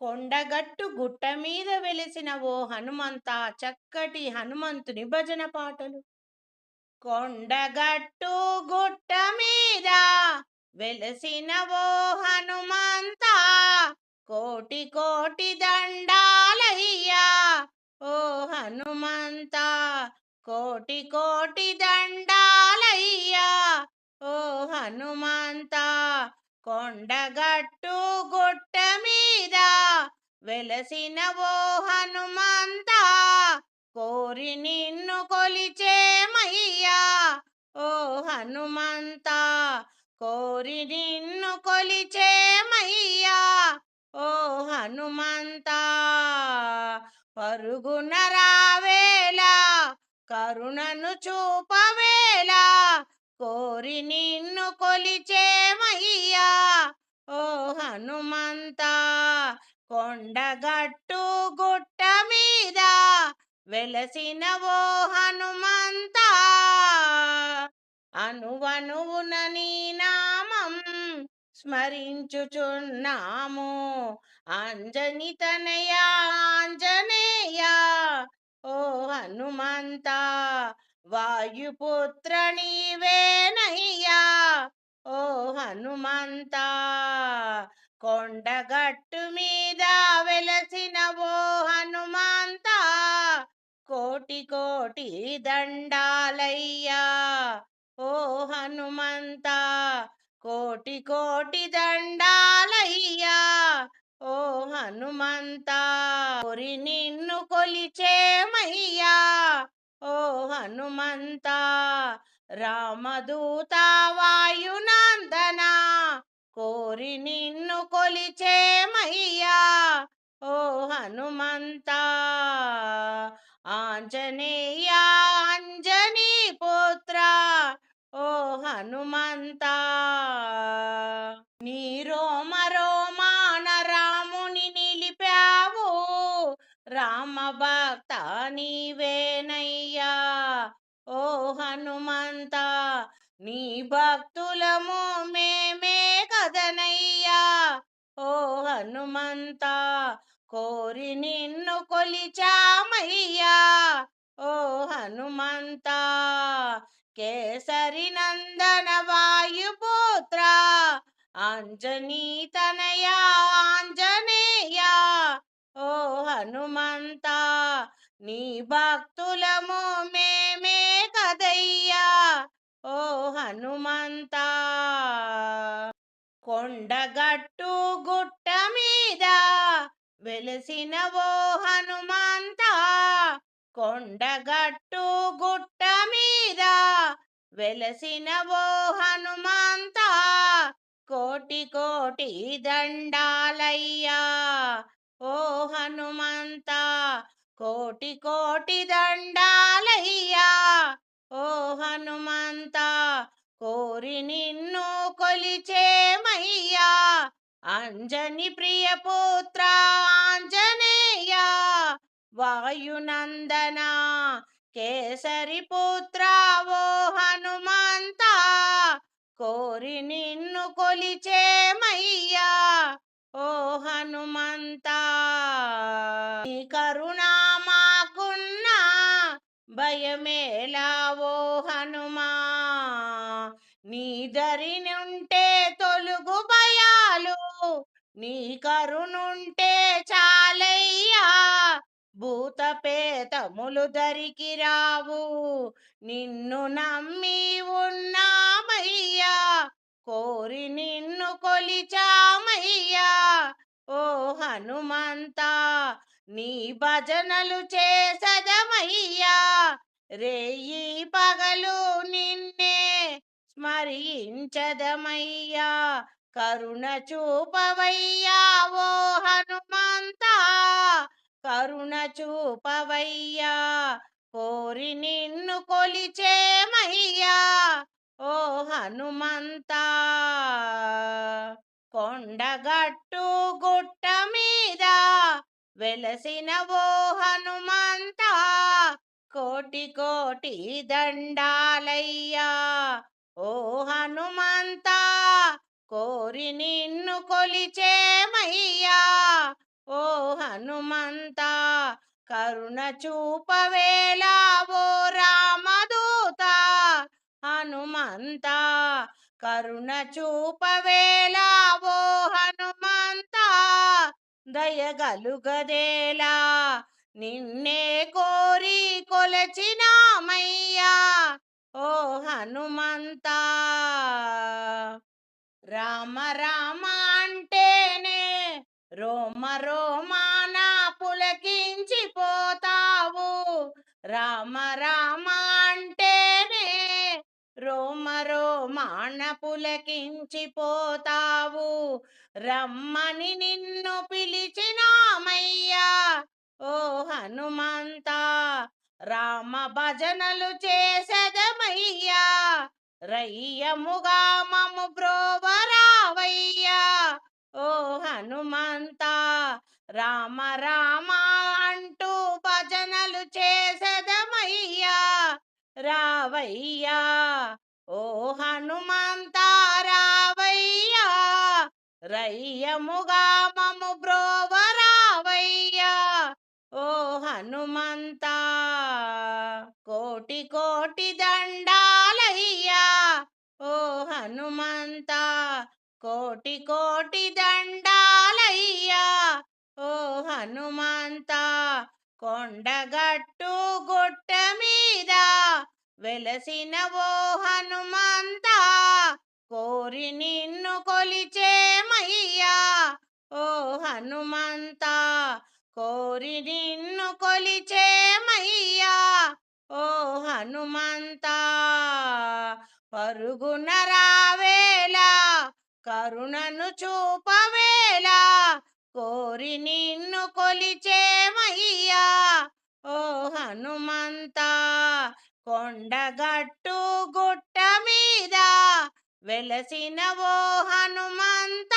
కొండగట్టు గుట్ట మీద వెలిసిన ఓ హనుమంత చక్కటి హనుమంతుని భజన పాటలు. కొండగట్టు గుట్ట మీద వెలసిన ఓ హనుమంత, కోటి కోటి దండాలయ్యా ఓ హనుమంత, కోటి కోటి దండాలయ్యా ఓ హనుమంత. కొండగట్టు గుట్ట మీద వెలసిన ఓ హనుమంత, కోరి నిన్ను కొలిచేమయ్యా ఓ హనుమంత, కోరి నిన్ను కొలిచేమయ్యా ఓ హనుమంత. పరుగున రావేలా కరుణను చూపవేలా, కోరి నిన్ను కొలిచేమయ్యా ఓ హనుమంత. కొండగట్టు గుట్ట మీద వెలసిన ఓ హనుమంత, అనువనువున నీ నామం స్మరించుచున్నాము. అంజని తనయా ఆంజనేయ ఓ హనుమంత, వాయుపుత్ర నీవేనయ్యా ఓ హనుమంత. కొండగట్టు మీద వెలసిన ఓ హనుమంత, కోటి కోటి దండాలయ్యా ఓ హనుమంత, కోటి కోటి దండాలయ్యా ఓ హనుమంత. కోరి నిన్ను కొలిచేమయ్యా ఓ హనుమంత, రామదూత వాయునందన, కోరి నిన్ను కొలిచేమయ్యా ఓ హనుమంత. ఆంజనేయ అంజనీ పుత్ర ఓ హనుమంత, నీ రోమ రోమాన రాముని నిలిపావు, రామ భక్త నీవేనయ్యా ఓ హనుమంత. నీ భక్తులము మేమే కదనయ్యా ఓ హనుమంత, కోరి నిన్ను కొలిచామయ్యా ఓ హనుమంత. కేసరి నందన వాయుపుత్ర, అంజనీ తనయా ఆంజనేయ ఓ హనుమంత, నీ భక్తులము మేమే కదయ్యా ఓ హనుమంత. కొండగట్టు గుట్ట మీద వెలసిన ఓ హనుమంత, కొండగట్టు గుట్ట మీద వెలసిన ఓ హనుమంత, కోటి కోటి దండాలయ్యా ఓ హనుమంత, కోటి కోటి దండాలయ్యా ఓ హనుమంత. కోరి నిన్ను కొలిచేమయ్యా అంజని ప్రియపుత్ర ఆంజనేయ, వాయునందన కేసరి పుత్ర ఓ హనుమంత, కోరి నిన్ను కొలిచేమయ్యా ఓ హనుమంత. నీ కరుణా మాకున్నా భయమేలా ఓ హనుమా, నీ దరి నుంటే తొలుగు భయాలు, నీ కరుణుంటే చాలయ్యా, భూత పేతములు దరికి రావు, నిన్ను నమ్మి ఉన్నామయ్యా, కోరి నిన్ను కొలిచామయ్యా ఓ హనుమంత. నీ భజనలు చేసదమయ్యా, రేయి పగలు నిన్నే స్మరించదమయ్యా, కరుణ చూపవయ్యా ఓ హనుమంత, కరుణ చూపవయ్యా, కోరి నిన్ను కొలిచేమయ్యా ఓ హనుమంత. కొండగట్టు గుట్ట మీద వెలసిన ఓ హనుమంత, కోటి కోటి దండాలయ్యా ఓ హనుమంత, కోరి నిన్ను కొలిచేమయ్యా ఓ హనుమంత కరుణ చూపవేలా ఓ రామదూత హనుమంత కరుణ చూపవేలా ఓ హనుమంత దయగలుగదేలా నిన్నే కోరి కొలచినామయ్యా ఓ హనుమంత రామ రామ అంటేనే రోమ రోమాన పులకించిపోతావు రామ రామ అంటేనే రోమ రోమాన పులకించిపోతావు రమ్మని నిన్ను పిలిచినామయ్యా ఓ హనుమంత రామ భజనలు చేసెదమయ్యా రయ్యముగా మము బ్రోవరావయ్యా ఓ హనుమంత రామ రామ అంటూ భజనలు చేసెదమయ్యా రావయ్యా ఓ హనుమంత రావయ్యా రయ్యముగా మము బ్రోవరావయ్యా ఓ హనుమంత కోటి కోటి దండాలయ్యా ఓ హనుమంత కోటి కోటి దండాలయ్యా ఓ హనుమంత కొండగట్టు గుట్ట మీద వెలసిన ఓ హనుమంత కోరి నిన్ను కొలిచేమయ్యా ఓ హనుమంత కోరి నిన్ను కొలిచేమయ్యా ఓ హనుమంత పరుగున రావేలా కరుణను చూపవేలా కోరి నిన్ను కొలిచేమయ్యా ఓ హనుమంత కొండగట్టు గుట్ట మీద వెలసిన ఓ హనుమంత